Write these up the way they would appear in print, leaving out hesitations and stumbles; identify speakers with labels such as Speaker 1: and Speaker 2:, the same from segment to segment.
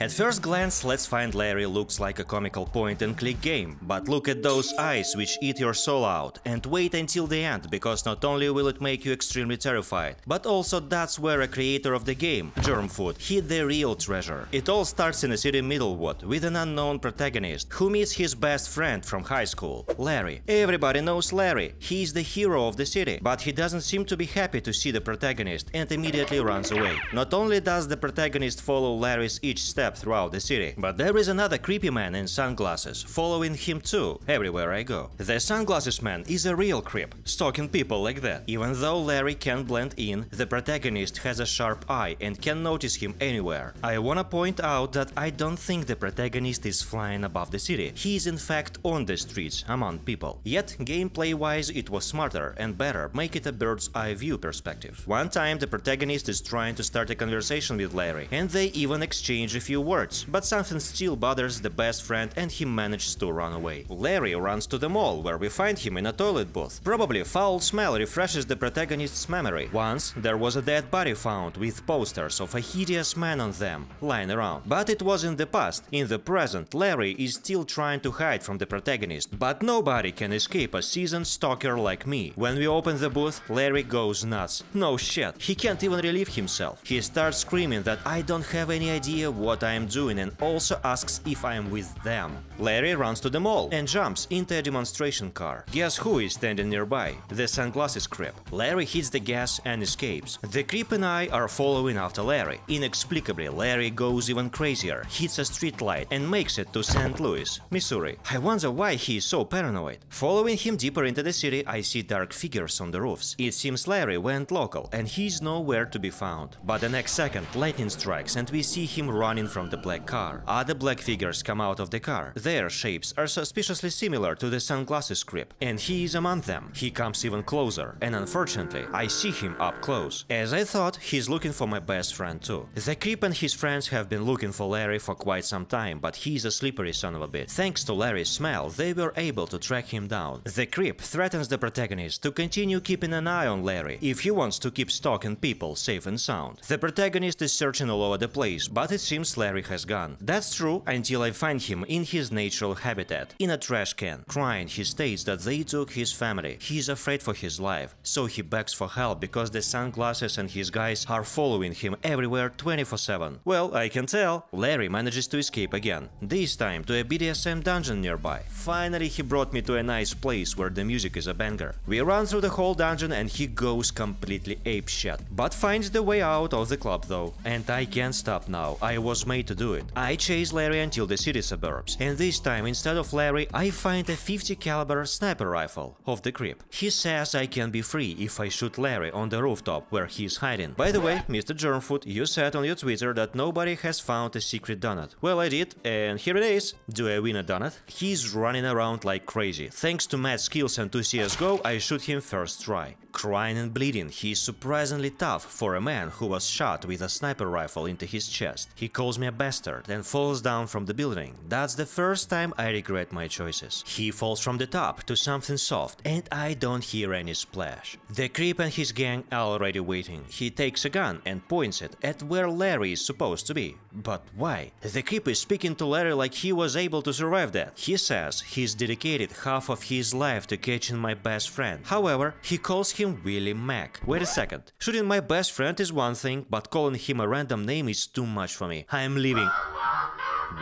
Speaker 1: At first glance, Let's Find Larry looks like a comical point-and-click game, but look at those eyes which eat your soul out, and wait until the end, because not only will it make you extremely terrified, but also that's where a creator of the game, Germfood, hid the real treasure. It all starts in a city Middlewood, with an unknown protagonist, who meets his best friend from high school, Larry. Everybody knows Larry, he's the hero of the city, but he doesn't seem to be happy to see the protagonist and immediately runs away. Not only does the protagonist follow Larry's each step throughout the city, but there is another creepy man in sunglasses following him too, everywhere I go. The sunglasses man is a real creep, stalking people like that. Even though Larry can blend in, the protagonist has a sharp eye and can notice him anywhere. I wanna point out that I don't think the protagonist is flying above the city. He is in fact on the streets, among people. Yet, gameplay-wise, it was smarter and better, make it a bird's eye view perspective. One time the protagonist is trying to start a conversation with Larry, and they even exchange a few words, but something still bothers the best friend and he manages to run away. Larry runs to the mall, where we find him in a toilet booth. Probably foul smell refreshes the protagonist's memory. Once there was a dead body found with posters of a hideous man on them, lying around. But it was in the past. In the present, Larry is still trying to hide from the protagonist, but nobody can escape a seasoned stalker like me. When we open the booth, Larry goes nuts. No shit, he can't even relieve himself. He starts screaming that I don't have any idea what I am doing and also asks if I am with them. Larry runs to the mall and jumps into a demonstration car. Guess who is standing nearby? The sunglasses creep. Larry hits the gas and escapes. The creep and I are following after Larry. Inexplicably, Larry goes even crazier, hits a street light and makes it to St. Louis, Missouri. I wonder why he is so paranoid. Following him deeper into the city, I see dark figures on the roofs. It seems Larry went local and he's nowhere to be found. But the next second, lightning strikes and we see him running from the black car. Other black figures come out of the car. Their shapes are suspiciously similar to the sunglasses creep, and he is among them. He comes even closer, and unfortunately, I see him up close. As I thought, he's looking for my best friend too. The creep and his friends have been looking for Larry for quite some time, but he's a slippery son of a bitch. Thanks to Larry's smell, they were able to track him down. The creep threatens the protagonist to continue keeping an eye on Larry if he wants to keep stalking people safe and sound. The protagonist is searching all over the place, but it seems Larry has gone. That's true until I find him in his natural habitat, in a trash can. Crying, he states that they took his family. He is afraid for his life, so he begs for help because the sunglasses and his guys are following him everywhere 24/7. Well, I can tell. Larry manages to escape again, this time to a BDSM dungeon nearby. Finally, he brought me to a nice place where the music is a banger. We run through the whole dungeon and he goes completely apeshit, but finds the way out of the club though. And I can't stop now, I was made to do it. I chase Larry until the city suburbs, and this time instead of Larry I find a 50 caliber sniper rifle of the creep. He says I can be free if I shoot Larry on the rooftop where he's hiding. By the way, Mr. Germfood, you said on your Twitter that nobody has found a secret donut. Well, I did, and here it is. Do I win a donut? He's running around like crazy. Thanks to mad skills and to CSGO, I shoot him first try. Crying and bleeding, he is surprisingly tough for a man who was shot with a sniper rifle into his chest. He calls me a bastard and falls down from the building. That's the first time I regret my choices. He falls from the top to something soft, and I don't hear any splash. The creep and his gang are already waiting. He takes a gun and points it at where Larry is supposed to be. But why? The creep is speaking to Larry like he was able to survive that. He says he's dedicated half of his life to catching my best friend. However, he calls him Willie Mac. Wait a second. Shooting my best friend is one thing, but calling him a random name is too much for me. I am leaving.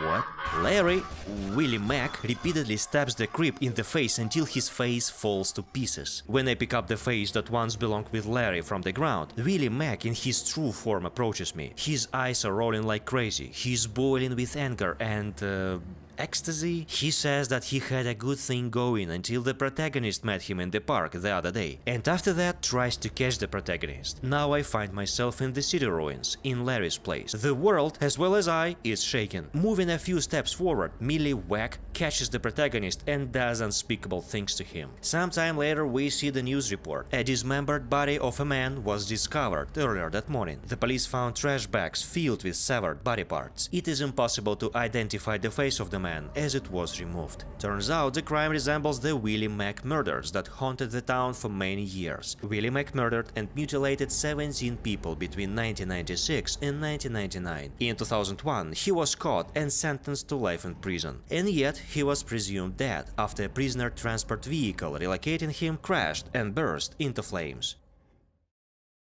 Speaker 1: What? Larry, Willie Mac, repeatedly stabs the creep in the face until his face falls to pieces. When I pick up the face that once belonged with Larry from the ground, Willie Mac in his true form approaches me. His eyes are rolling like crazy. He's boiling with anger and ecstasy. He says that he had a good thing going until the protagonist met him in the park the other day, and after that tries to catch the protagonist. Now I find myself in the city ruins, in Larry's place. The world, as well as I, is shaken. Moving a few steps forward, Millie Whack catches the protagonist and does unspeakable things to him. Sometime later we see the news report. A dismembered body of a man was discovered earlier that morning. The police found trash bags filled with severed body parts. It is impossible to identify the face of the man man, as it was removed. Turns out the crime resembles the Willie Mack murders that haunted the town for many years. Willie Mack murdered and mutilated 17 people between 1996 and 1999. In 2001, he was caught and sentenced to life in prison. And yet, he was presumed dead after a prisoner transport vehicle relocating him crashed and burst into flames.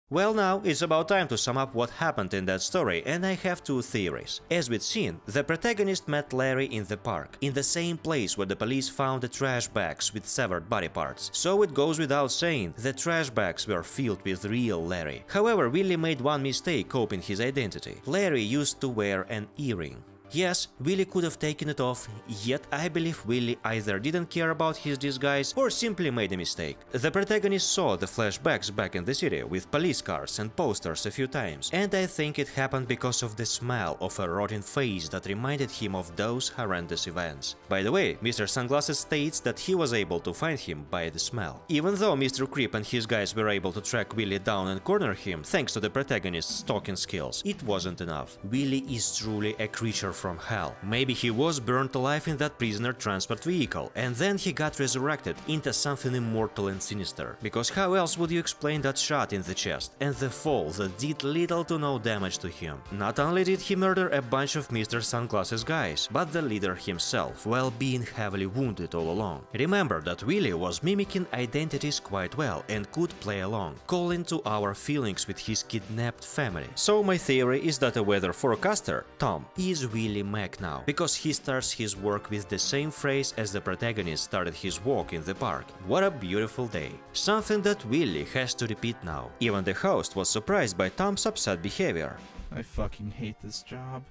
Speaker 1: Well, now it's about time to sum up what happened in that story, and I have two theories. As we'd seen, the protagonist met Larry in the park, in the same place where the police found the trash bags with severed body parts. So it goes without saying, the trash bags were filled with real Larry. However, Willie made one mistake coping his identity. Larry used to wear an earring. Yes, Willie could have taken it off, yet I believe Willie either didn't care about his disguise or simply made a mistake. The protagonist saw the flashbacks back in the city with police cars and posters a few times, and I think it happened because of the smell of a rotten face that reminded him of those horrendous events. By the way, Mr. Sunglasses states that he was able to find him by the smell. Even though Mr. Creep and his guys were able to track Willie down and corner him thanks to the protagonist's stalking skills, it wasn't enough. Willie is truly a creature from hell. Maybe he was burned alive in that prisoner transport vehicle, and then he got resurrected into something immortal and sinister. Because how else would you explain that shot in the chest and the fall that did little to no damage to him? Not only did he murder a bunch of Mr. Sunglasses guys, but the leader himself, while being heavily wounded all along. Remember that Willie was mimicking identities quite well and could play along, calling to our feelings with his kidnapped family. So my theory is that a weather forecaster, Tom, is Willie Mack now, because he starts his work with the same phrase as the protagonist started his walk in the park. What a beautiful day. Something that Willie has to repeat now. Even the host was surprised by Tom's upset behavior.
Speaker 2: I fucking hate this job.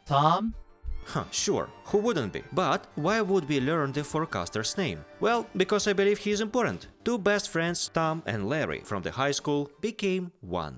Speaker 2: Tom?
Speaker 1: Huh, sure, who wouldn't be? But why would we learn the forecaster's name? Well, because I believe he is important. Two best friends, Tom and Larry, from the high school became one.